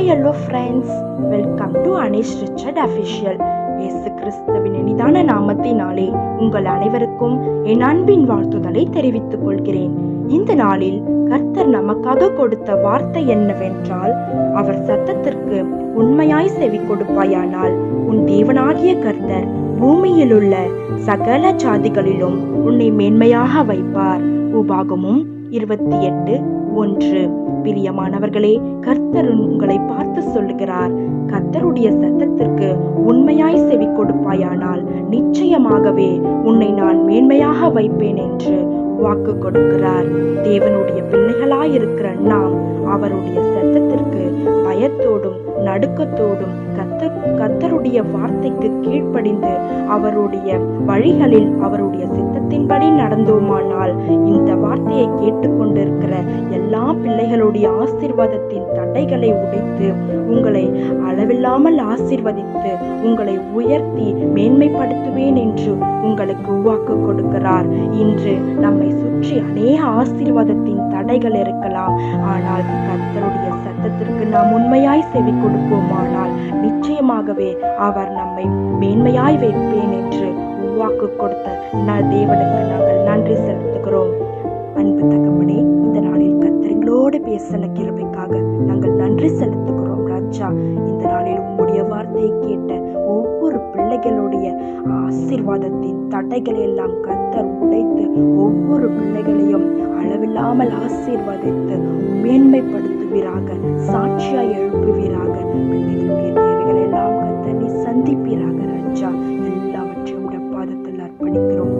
Hello friends, welcome to Anish Richard official. இயேசு கிறிஸ்துவின் இனிதான நாமத்தினாலே உங்கள் அனைவருக்கும் என் அன்பின் வாழ்த்துதலை தெரிவித்துக் கொள்கிறேன். இந்த நாளில் கர்த்தர் நமக்காக கொடுத்த வார்த்தை என்னவென்றால், அவர் சத்தத்திற்கு உண்மையாய் செவி கொடுப்பாயானால் உன் தேவனாகிய கர்த்தர் பூமியில் உள்ள சகல ஜாதிகளிலும் உன்னை மேன்மையாக வைப்பார். உபாகமும் 28:1. பிரியமானவர்களே, கர்த்தர் உங்களை பார்த்து சொல்லுகிறார், கர்த்தருடைய சத்தத்திற்கு உண்மையாய் செவி கொடுப்பாயானால் நிச்சயமாகவே உன்னை நான் மேன்மையாக வைப்பேன் என்று வாக்கு கொடுக்கிறார். தேவனுடைய பிள்ளைகளாயிருக்கிற நாம் அவருடைய சத்தத்திற்கு பயத்தோடும் நடுக்கத்தோடும் கர்த்தருடைய வார்த்தைக்கு கீழ்ப்படிந்து அவருடைய வழிகளில் அவருடைய சித்தத்தின்படி நடந்தோமானால் இந்த வார்த்தையை கேட்டுக்கொண்டிருக்கிற எல்லா பிள்ளைகளுடைய ஆசீர்வாதத்தின் தடைகளை உடைத்து உங்களை அளவில்லாமல் ஆசீர்வதித்து உங்களை உயர்த்தி மேன்மைப்படுத்துவேன் என்று உங்களுக்கு வாக்கு கொடுக்கிறார். இன்று நம்மை சுற்றி அநேக ஆசீர்வாதத்தின் தடைகள் இருக்கலாம். ஆனால் கர்த்தருடைய சத்தத்திற்கு நாம் உண்மையாய் செவி கொடுப்போமானால் நிச்சயமாகவே அவர் நம்மை மேன்மையாய் வைப்பேன் என்று வாக்கு கொடுத்த தேவனுக்கு நாங்கள் நன்றி செலுத்துகிறோம். அன்பு தகப்பனே, இந்த நாளில் கர்த்தர்களோடு பேசின கிருபைக்காக நாங்கள் நன்றி செலுத்துகிறோம் ராஜா. இந்த நாளில் உம்முடைய வார்த்தையை கேட்ட ஒவ்வொரு பிள்ளைகளுடைய ஆசீர்வாதத்தின் தடைகளை எல்லாம் கர்த்தர் உடைத்து ஒவ்வொரு பிள்ளைகளையும் அளவில்லாமல் ஆசீர்வதித்து மேன்மைப்படுத்துவீராக, சாட்சியாய் எழுப்புவீராக. பிள்ளைகளுடைய தேவைகள் எல்லாம் கர்த்தர் நீ சந்திப்பீராக ராஜா. எல்லாவற்றையும் பாதத்தில் அர்ப்பணிக்கிறோம்.